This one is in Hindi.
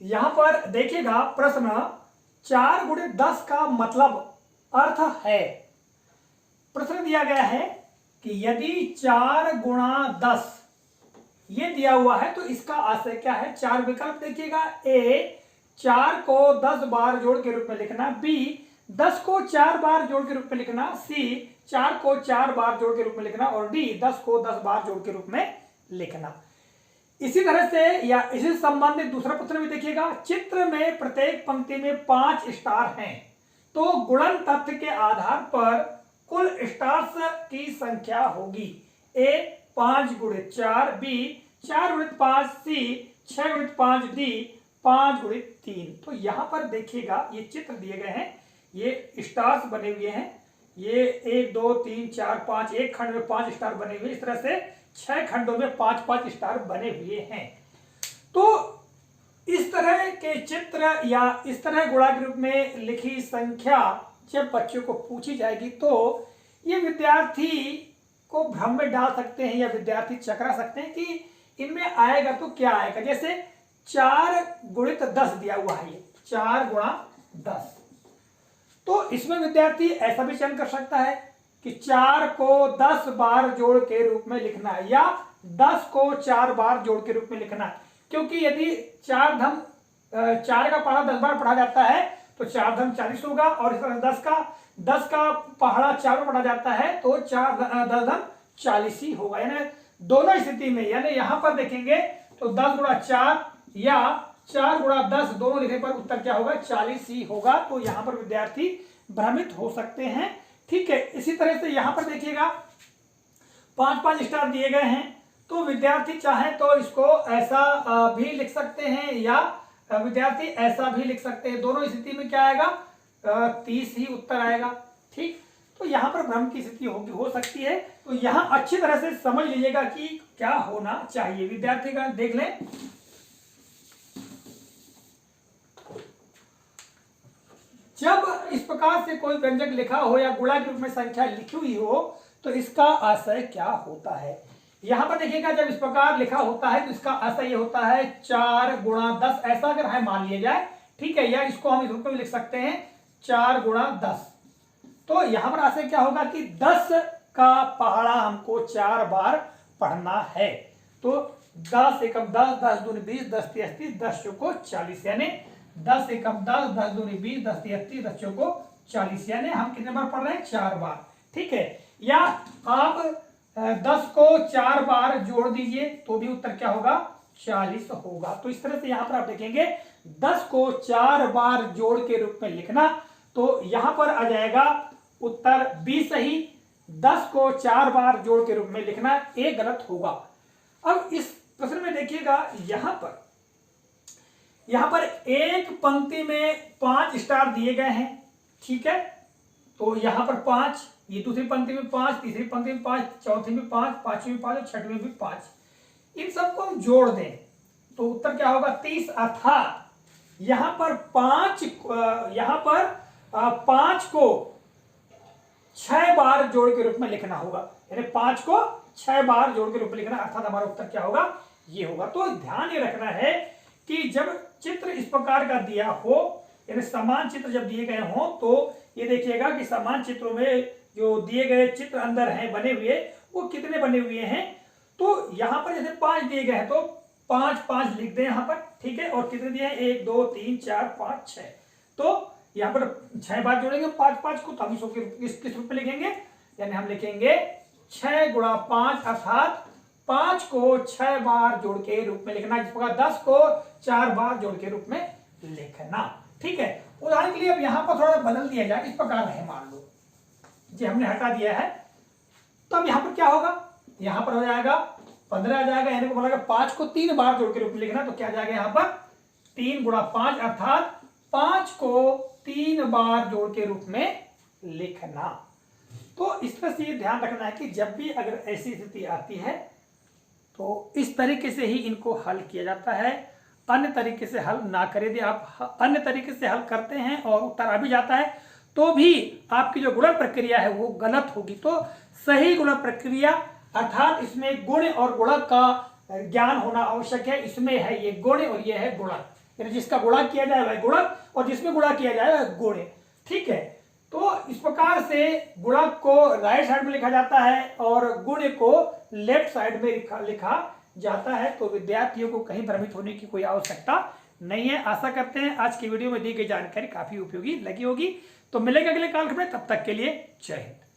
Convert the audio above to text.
यहां पर देखिएगा प्रश्न 4 गुणित 10 का मतलब अर्थ है। प्रश्न दिया गया है कि यदि 4 गुणा 10 ये दिया हुआ है तो इसका आशय क्या है। 4 विकल्प देखिएगा। ए 4 को 10 बार जोड़ के रूप में लिखना, बी 10 को 4 बार जोड़ के रूप में लिखना, सी 4 को 4 बार जोड़ के रूप में लिखना और डी 10 को 10 बार जोड़ के रूप में लिखना। इसी तरह से या इसी संबंधित दूसरा प्रश्न भी देखिएगा। चित्र में प्रत्येक पंक्ति में 5 स्टार हैं, तो गुणन तथ्य के आधार पर कुल स्टार्स की संख्या होगी। ए 5 गुणित 4, बी 4 गुणित 5, सी 6 गुणित 5, डी 5 गुणित 3। तो यहां पर देखिएगा ये चित्र दिए गए हैं, ये स्टार्स बने हुए हैं। ये 1 2 3 4 5, एक खंड में 5 स्टार बने हुए, इस तरह से 6 खंडों में 5-5 स्टार बने हुए हैं। तो इस तरह के चित्र या इस तरह गुणा के रूप में लिखी संख्या जब बच्चों को पूछी जाएगी तो ये विद्यार्थी को भ्रम में डाल सकते हैं या विद्यार्थी चकरा सकते हैं कि इनमें आएगा तो क्या आएगा। जैसे 4 गुणित 10 दिया हुआ है, ये 4 गुणा 10, तो इसमें विद्यार्थी ऐसा भी चयन कर सकता है कि 4 को 10 बार जोड़ के रूप में लिखना है या 10 को 4 बार जोड़ के रूप में लिखना है। क्योंकि यदि 4 का पहाड़ा 10 बार पढ़ा जाता है तो 4 धम 40 होगा और इस तरह 10 का पहाड़ा 4 बार पढ़ा जाता है तो 4 10 धम 40 ही होगा। यानी दोनों स्थिति में, यानी यहां पर देखेंगे तो 10 गुणा 4 या 4 गुणा 10 दोनों लिखने पर उत्तर क्या होगा, 40 ही होगा। तो यहां पर विद्यार्थी भ्रमित हो सकते हैं। ठीक है, इसी तरह से यहां पर देखिएगा 5-5 स्टार दिए गए हैं, तो विद्यार्थी चाहे तो इसको ऐसा भी लिख सकते हैं या विद्यार्थी ऐसा भी लिख सकते हैं। दोनों स्थिति में क्या आएगा, 30 ही उत्तर आएगा। ठीक, तो यहां पर भ्रम की स्थिति होगी, हो सकती है। तो यहां अच्छी तरह से समझ लीजिएगा कि क्या होना चाहिए। विद्यार्थी का देख लें, जब इस प्रकार से कोई व्यंजक लिखा हो या गुणा के रूप में संख्या लिखी हुई हो तो इसका आशय क्या होता है। यहां पर देखिएगा जब इस प्रकार लिखा होता है तो इसका आशय ये होता है 4 गुणा 10, ऐसा अगर है मान लिया जाए, ठीक है, या इसको हम इस रूप में लिख सकते हैं 4 गुणा 10। तो यहां पर आशय क्या होगा कि 10 का पहाड़ा हमको 4 बार पढ़ना है। तो 10 एकम 10, 10 दूनी 20, 10 तिहत्तर 30, 10 चौको 40, यानी 10 एकम 10, 10 दूनी 20, 10 तिहत्तर 10 चौको 40, यानी हम कितने बार पढ़ रहे हैं, 4 बार। ठीक है, या आप 10 को 4 बार जोड़ दीजिए तो भी उत्तर क्या होगा, 40 होगा। तो इस तरह से यहां पर आप देखेंगे 10 को 4 बार जोड़ के रूप में लिखना, तो यहां पर आ जाएगा उत्तर बी सही। 10 को 4 बार जोड़ के रूप में लिखना, ए गलत होगा। अब इस प्रश्न में देखिएगा यहां पर एक पंक्ति में 5 स्टार दिए गए हैं। ठीक है, तो यहां पर 5, ये दूसरी पंक्ति में 5, तीसरी पंक्ति में 5, चौथी में 5, पांचवी में 5 और छठवीं में भी 5। इन सबको हम जोड़ दें तो उत्तर क्या होगा, 30। अर्थात यहां पर 5 को 6 बार जोड़ के रूप में लिखना होगा, यानी 5 को 6 बार जोड़ के रूप में लिखना, अर्थात हमारा उत्तर क्या होगा, ये होगा। तो ध्यान ये रखना है कि जब चित्र इस प्रकार का दिया हो, यानी समान चित्र जब दिए गए हो, तो ये देखिएगा कि समान चित्रों में जो दिए गए चित्र अंदर हैं बने हुए, वो कितने बने हुए हैं। तो यहां पर जैसे 5 दिए गए हैं तो 5-5 लिख दें यहां पर। ठीक है, और कितने दिए हैं, 1 2 3 4 5 6। तो यहां पर 6 बार जोड़ेंगे 5-5 को, तो हम इसको किस रूप में लिखेंगे, यानी हम लिखेंगे 6 गुणा 5, अर्थात 5 को 6 बार जोड़ के रूप में लिखना, जिस प्रकार 10 को 4 बार जोड़ के रूप में लिखना। ठीक है, उदाहरण के लिए अब यहां पर थोड़ा बदल दिया जाए, इस प्रकार है, मान लो जी हमने हटा दिया है, तो अब यहां पर क्या होगा, यहां पर हो जाएगा 15 आ जाएगा, यानी बोला 5 को 3 बार जोड़ के रूप में लिखना, तो क्या आ जाएगा यहां पर 3 गुणा 5, अर्थात 5 को 3 बार जोड़ के रूप में लिखना। तो इस तरह से ये ध्यान रखना है कि जब भी अगर ऐसी स्थिति आती है तो इस तरीके से ही इनको हल किया जाता है, अन्य तरीके से हल ना करें। यदि आप अन्य तरीके से हल करते हैं और उत्तर आ भी जाता है तो भी आपकी जो गुणन प्रक्रिया है वो गलत होगी। तो सही गुणन प्रक्रिया, अर्थात इसमें गुण और गुणक का ज्ञान होना आवश्यक है। इसमें है ये गुण और ये है गुणक, यानी जिसका गुणा किया जाए वह गुणक और जिसमें गुणा किया जाए वह गुण्य। ठीक है, तो इस प्रकार से गुणक को राइट साइड में लिखा जाता है और गुण्य को लेफ्ट साइड में लिखा जाता है। तो विद्यार्थियों को कहीं भ्रमित होने की कोई आवश्यकता नहीं है। आशा करते हैं आज की वीडियो में दी गई जानकारी काफी उपयोगी लगी होगी। तो मिलेंगे अगले काल में, तब तक के लिए जय हिंद।